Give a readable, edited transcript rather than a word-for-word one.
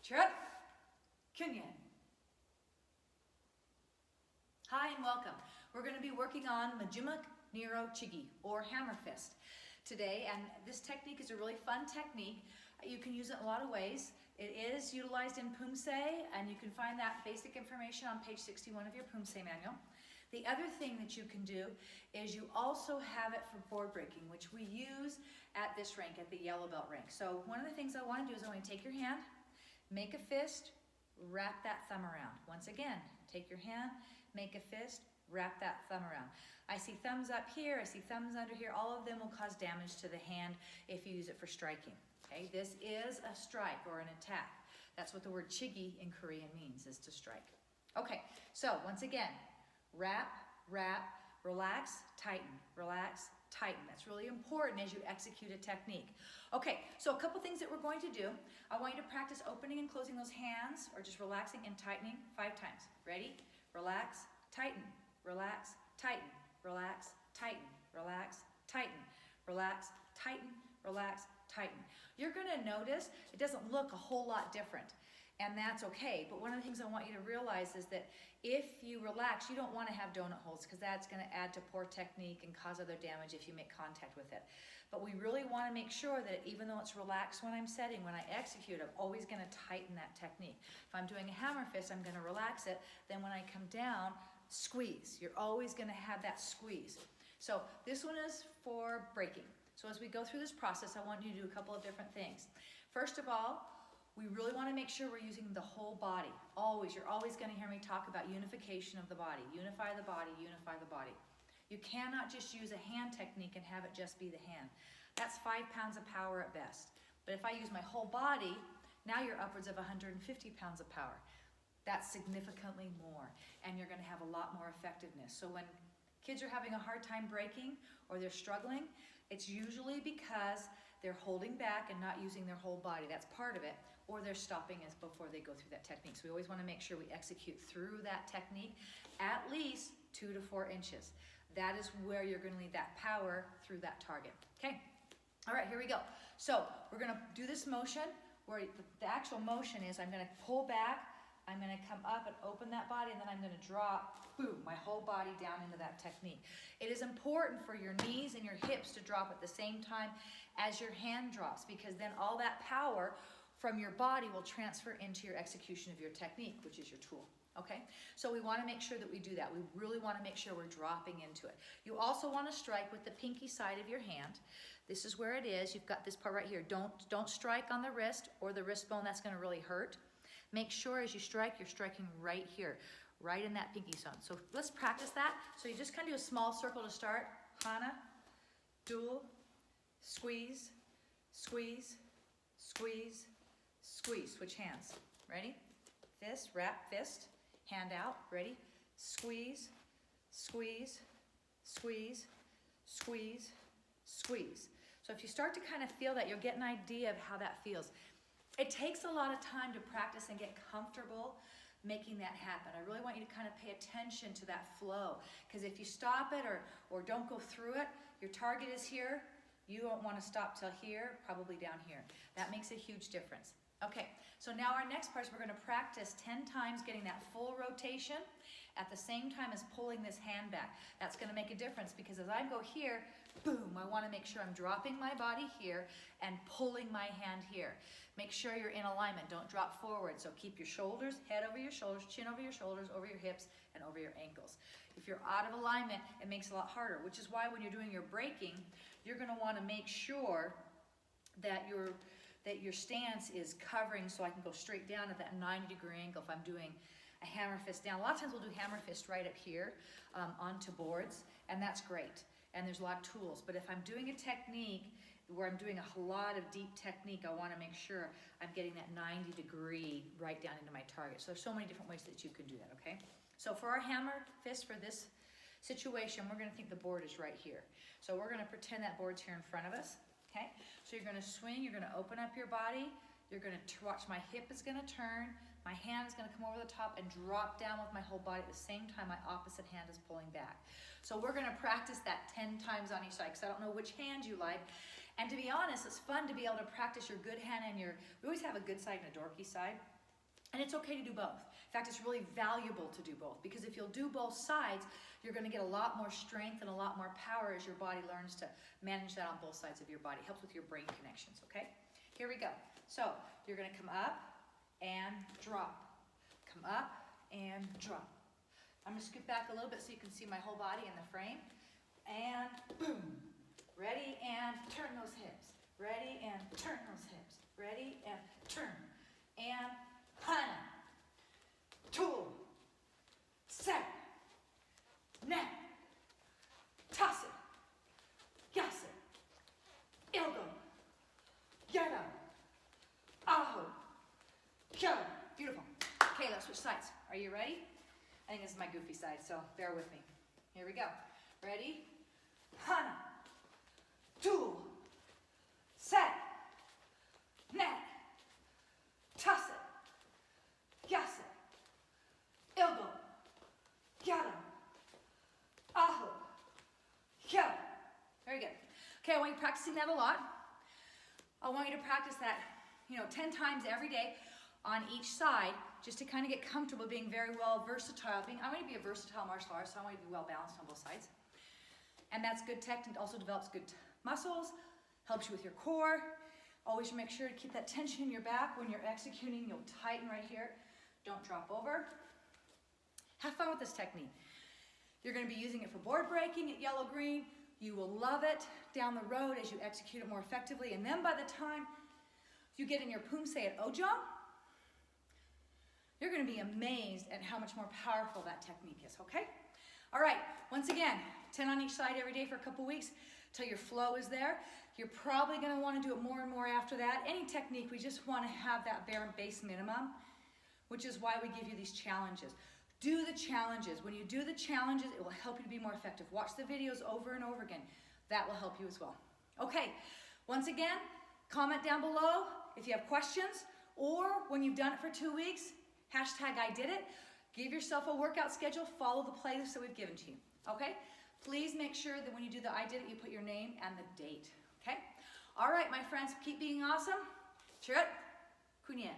Trip, Kunyan. Hi and welcome. We're going to be working on MEJUMEOK, NAERYO, CHIGI, or Hammerfist today, and this technique is a really fun technique. You can use it in a lot of ways. It is utilized in Poomsae, and you can find that basic information on page 61 of your Poomsae manual. The other thing that you can do is you also have it for board breaking, which we use at this rank, at the yellow belt rank. So one of the things I want to do is I want to take your hand, make a fist, wrap that thumb around. Once again, take your hand, make a fist, wrap that thumb around. I see thumbs up here, I see thumbs under here. All of them will cause damage to the hand if you use it for striking. Okay, this is a strike or an attack. That's what the word CHIGI in Korean means, is to strike. Okay, so once again, wrap, wrap, relax, tighten, relax, tighten. That's really important as you execute a technique. Okay, so a couple things that we're going to do. I want you to practice opening and closing those hands, or just relaxing and tightening 5 times. Ready? Relax, tighten, relax, tighten, relax, tighten, relax, tighten, relax, tighten, relax, tighten. You're going to notice it doesn't look a whole lot different, and that's okay. But one of the things I want you to realize is that if you relax, you don't want to have donut holes, because that's going to add to poor technique and cause other damage if you make contact with it. But we really want to make sure that even though it's relaxed when I'm setting, when I execute, I'm always going to tighten that technique. If I'm doing a hammer fist, I'm going to relax it. Then when I come down, squeeze. You're always going to have that squeeze. So this one is for breaking. So as we go through this process, I want you to do a couple of different things. First of all, we really want to make sure we're using the whole body. Always, you're always going to hear me talk about unification of the body. Unify the body, unify the body. You cannot just use a hand technique and have it just be the hand. That's 5 pounds of power at best. But if I use my whole body, now you're upwards of 150 pounds of power. That's significantly more, and you're going to have a lot more effectiveness. So when kids are having a hard time breaking or they're struggling, it's usually because they're holding back and not using their whole body. That's part of it. Or they're stopping us before they go through that technique. So we always want to make sure we execute through that technique at least 2 to 4 inches. That is where you're going to lead that power through that target. Okay. All right, here we go. So we're going to do this motion where the actual motion is I'm going to pull back, I'm going to come up and open that body, and then I'm going to drop, boom, my whole body down into that technique. It is important for your knees and your hips to drop at the same time as your hand drops, because then all that power from your body will transfer into your execution of your technique, which is your tool. Okay, so we want to make sure that we do that. We really want to make sure we're dropping into it. You also want to strike with the pinky side of your hand. This is where it is. You've got this part right here. Don't strike on the wrist or the wrist bone. That's going to really hurt. Make sure as you strike, you're striking right here, right in that pinky zone. So let's practice that. So you just kind of do a small circle to start. Hana, dual, squeeze, squeeze, squeeze, squeeze. Switch hands. Ready? Fist, wrap, fist. Hand out. Ready? Squeeze, squeeze, squeeze, squeeze, squeeze. So if you start to kind of feel that, you'll get an idea of how that feels. It takes a lot of time to practice and get comfortable making that happen. I really want you to kind of pay attention to that flow, because if you stop it or don't go through it, your target is here. You won't want to stop till here, probably down here. That makes a huge difference. Okay, so now our next part is we're going to practice 10 times getting that full rotation at the same time as pulling this hand back. That's going to make a difference, because as I go here, boom, I want to make sure I'm dropping my body here and pulling my hand here. Make sure you're in alignment. Don't drop forward. So keep your shoulders, head over your shoulders, chin over your shoulders, over your hips, and over your ankles. If you're out of alignment, it makes it a lot harder, which is why when you're doing your breaking, you're going to want to make sure that your stance is covering, so I can go straight down at that 90-degree angle if I'm doing a hammer fist down. A lot of times we'll do hammer fist right up here onto boards, and that's great. And there's a lot of tools. But if I'm doing a technique where I'm doing a lot of deep technique, I want to make sure I'm getting that 90-degree right down into my target. So there's so many different ways that you can do that, okay? So for our hammer fist for this situation, we're going to think the board is right here. So we're going to pretend that board's here in front of us. Okay, so you're going to swing, you're going to open up your body, you're going to watch my hip is going to turn, my hand is going to come over the top and drop down with my whole body at the same time my opposite hand is pulling back. So we're going to practice that 10 times on each side, because I don't know which hand you like. And to be honest, it's fun to be able to practice your good hand and we always have a good side and a dorky side. And it's okay to do both. In fact, it's really valuable to do both, because if you'll do both sides, you're going to get a lot more strength and a lot more power as your body learns to manage that on both sides of your body. It helps with your brain connections, okay? Here we go. So you're going to come up and drop. Come up and drop. I'm going to scoot back a little bit so you can see my whole body in the frame. And boom. Ready and turn those hips. Ready and turn those hips. Ready and turn. And hana. Tool. Set. Net. Toss it. Yas it. Ilgo. Yada. Aho. Kyo. Beautiful. Okay, let's switch sides. Are you ready? I think this is my goofy side, so bear with me. Here we go. Ready? Hana. Tool. Set. Net. Toss it. Yas it. Ilgo. Yada. Aho. Kyo. Very good. Okay, I want you practicing that a lot. I want you to practice that, 10 times every day on each side, just to kind of get comfortable being very well versatile. I want to be a versatile martial artist, so I want you to be well balanced on both sides. And that's good technique, also develops good muscles, helps you with your core. Always make sure to keep that tension in your back. When you're executing, you'll tighten right here. Don't drop over. Have fun with this technique. You're going to be using it for board breaking at yellow-green. You will love it down the road as you execute it more effectively. And then by the time you get in your Poomsae at Ojong, you're going to be amazed at how much more powerful that technique is, okay? All right, once again, 10 on each side every day for a couple weeks till your flow is there. You're probably going to want to do it more and more after that. Any technique, we just want to have that bare base minimum, which is why we give you these challenges. Do the challenges. When you do the challenges, it will help you to be more effective. Watch the videos over and over again. That will help you as well. Okay, once again, comment down below if you have questions, or when you've done it for 2 weeks, #IDidIt. Give yourself a workout schedule. Follow the playlist that we've given to you. Okay? Please make sure that when you do the I did it, you put your name and the date. Okay? All right, my friends, keep being awesome. Cheer up. Kunien.